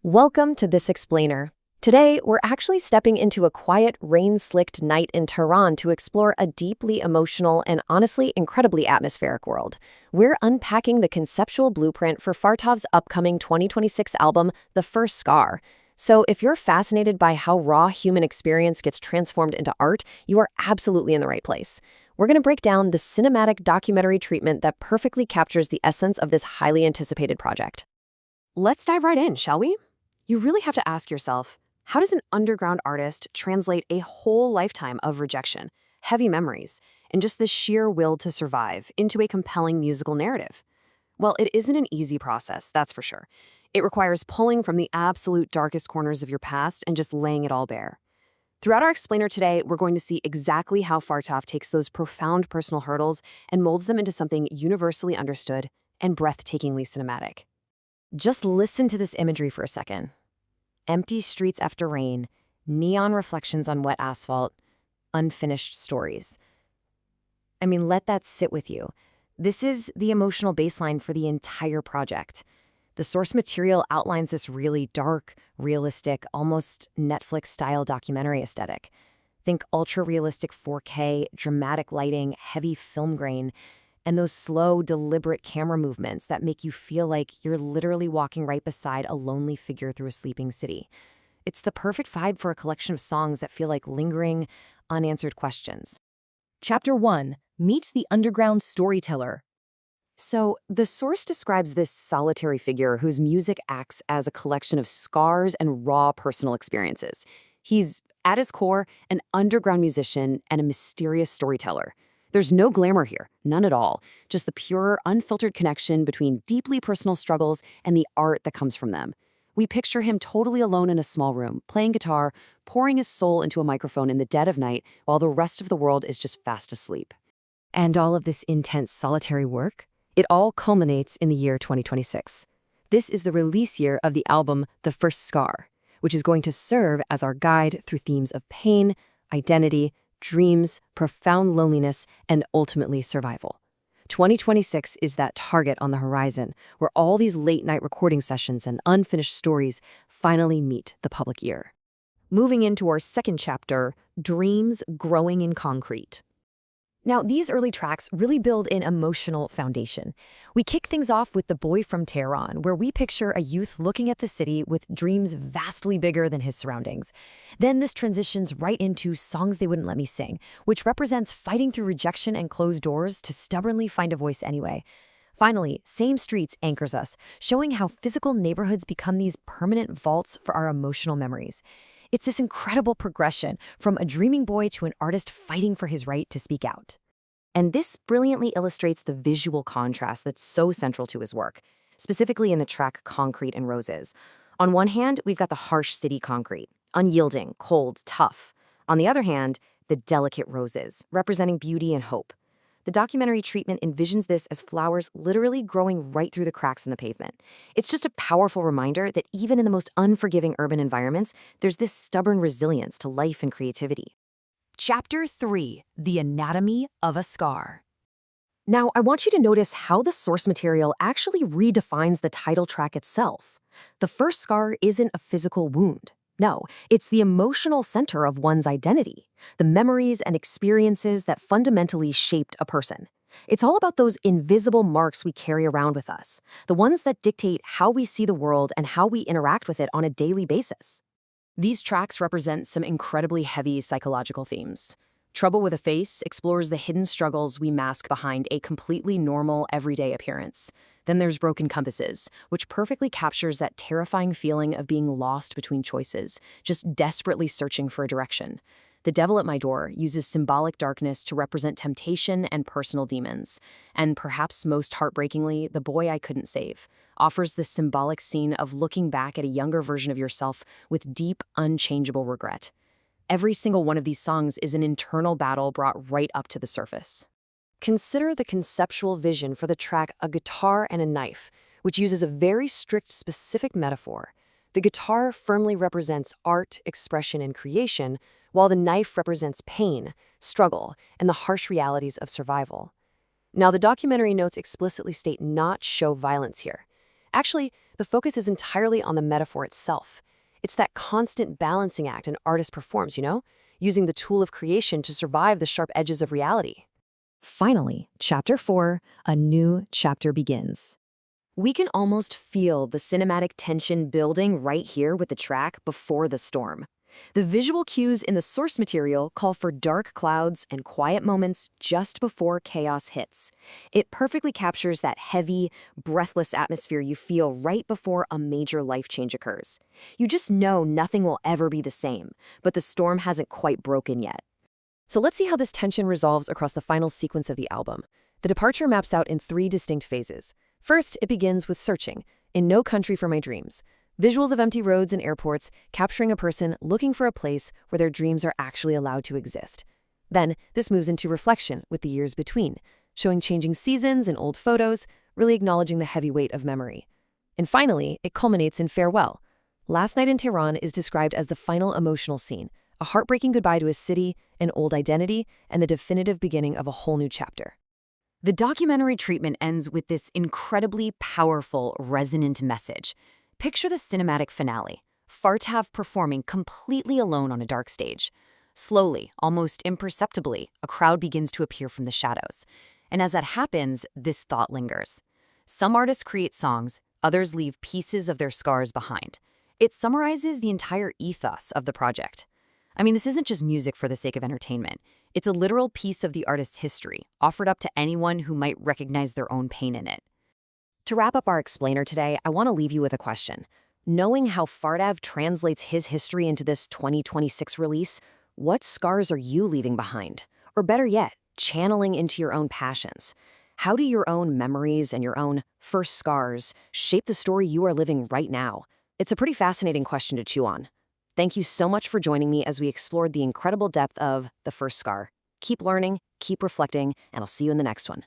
Welcome to This Explainer. Today, we're actually stepping into a quiet, rain-slicked night in Tehran to explore a deeply emotional and honestly incredibly atmospheric world. We're unpacking the conceptual blueprint for FARTAV's upcoming 2026 album, The First Scar. So if you're fascinated by how raw human experience gets transformed into art, you are absolutely in the right place. We're going to break down the cinematic documentary treatment that perfectly captures the essence of this highly anticipated project. Let's dive right in, shall we? You really have to ask yourself, how does an underground artist translate a whole lifetime of rejection, heavy memories, and just the sheer will to survive into a compelling musical narrative? Well, it isn't an easy process, that's for sure. It requires pulling from the absolute darkest corners of your past and just laying it all bare. Throughout our explainer today, we're going to see exactly how FARTAV takes those profound personal hurdles and molds them into something universally understood and breathtakingly cinematic. Just listen to this imagery for a second. Empty streets after rain, neon reflections on wet asphalt, unfinished stories. Let that sit with you. This is the emotional baseline for the entire project. The source material outlines this really dark, realistic, almost Netflix-style documentary aesthetic. Think ultra-realistic 4K, dramatic lighting, heavy film grain, and those slow, deliberate camera movements that make you feel like you're literally walking right beside a lonely figure through a sleeping city. It's the perfect vibe for a collection of songs that feel like lingering, unanswered questions. Chapter 1 meets the underground storyteller. So, the source describes this solitary figure whose music acts as a collection of scars and raw personal experiences. He's, at his core, an underground musician and a mysterious storyteller. There's no glamour here, none at all, just the pure, unfiltered connection between deeply personal struggles and the art that comes from them. We picture him totally alone in a small room, playing guitar, pouring his soul into a microphone in the dead of night while the rest of the world is just fast asleep. And all of this intense solitary work? It all culminates in the year 2026. This is the release year of the album The First Scar, which is going to serve as our guide through themes of pain, identity, dreams, profound loneliness, and ultimately survival. 2026 is that target on the horizon where all these late-night recording sessions and unfinished stories finally meet the public ear. Moving into our second chapter, Dreams Growing in Concrete. Now, these early tracks really build an emotional foundation. We kick things off with The Boy from Tehran, where we picture a youth looking at the city with dreams vastly bigger than his surroundings. Then this transitions right into Songs They Wouldn't Let Me Sing, which represents fighting through rejection and closed doors to stubbornly find a voice anyway. Finally, Same Streets anchors us, showing how physical neighborhoods become these permanent vaults for our emotional memories. It's this incredible progression from a dreaming boy to an artist fighting for his right to speak out. And this brilliantly illustrates the visual contrast that's so central to his work, specifically in the track Concrete and Roses. On one hand, we've got the harsh city concrete, unyielding, cold, tough. On the other hand, the delicate roses, representing beauty and hope. The documentary treatment envisions this as flowers literally growing right through the cracks in the pavement. It's just a powerful reminder that even in the most unforgiving urban environments, there's this stubborn resilience to life and creativity. Chapter 3: The Anatomy of a Scar. Now, I want you to notice how the source material actually redefines the title track itself. The first scar isn't a physical wound. No, it's the emotional center of one's identity, the memories and experiences that fundamentally shaped a person. It's all about those invisible marks we carry around with us, the ones that dictate how we see the world and how we interact with it on a daily basis. These tracks represent some incredibly heavy psychological themes. Trouble with a Face explores the hidden struggles we mask behind a completely normal, everyday appearance. Then there's Broken Compasses, which perfectly captures that terrifying feeling of being lost between choices, just desperately searching for a direction. The Devil at My Door uses symbolic darkness to represent temptation and personal demons. And perhaps most heartbreakingly, The Boy I Couldn't Save offers this symbolic scene of looking back at a younger version of yourself with deep, unchangeable regret. Every single one of these songs is an internal battle brought right up to the surface. Consider the conceptual vision for the track A Guitar and a Knife, which uses a very strict, specific metaphor. The guitar firmly represents art, expression, and creation, while the knife represents pain, struggle, and the harsh realities of survival. Now, the documentary notes explicitly state not show violence here. Actually, the focus is entirely on the metaphor itself. It's that constant balancing act an artist performs, using the tool of creation to survive the sharp edges of reality. Finally, Chapter 4, a new chapter begins. We can almost feel the cinematic tension building right here with the track Before the Storm. The visual cues in the source material call for dark clouds and quiet moments just before chaos hits. It perfectly captures that heavy, breathless atmosphere you feel right before a major life change occurs. You just know nothing will ever be the same, but the storm hasn't quite broken yet. So let's see how this tension resolves across the final sequence of the album. The departure maps out in 3 distinct phases. First, it begins with searching, in No Country for My Dreams. Visuals of empty roads and airports, capturing a person looking for a place where their dreams are actually allowed to exist. Then, this moves into reflection with the years between, showing changing seasons and old photos, really acknowledging the heavy weight of memory. And finally, it culminates in Farewell. Last Night in Tehran is described as the final emotional scene, a heartbreaking goodbye to a city, an old identity, and the definitive beginning of a whole new chapter. The documentary treatment ends with this incredibly powerful, resonant message. Picture the cinematic finale, FARTAV performing completely alone on a dark stage. Slowly, almost imperceptibly, a crowd begins to appear from the shadows. And as that happens, this thought lingers. Some artists create songs, others leave pieces of their scars behind. It summarizes the entire ethos of the project. I mean, this isn't just music for the sake of entertainment. It's a literal piece of the artist's history, offered up to anyone who might recognize their own pain in it. To wrap up our explainer today, I want to leave you with a question. Knowing how FARTAV translates his history into this 2026 release, what scars are you leaving behind? Or better yet, channeling into your own passions? How do your own memories and your own first scars shape the story you are living right now? It's a pretty fascinating question to chew on. Thank you so much for joining me as we explored the incredible depth of The First Scar. Keep learning, keep reflecting, and I'll see you in the next one.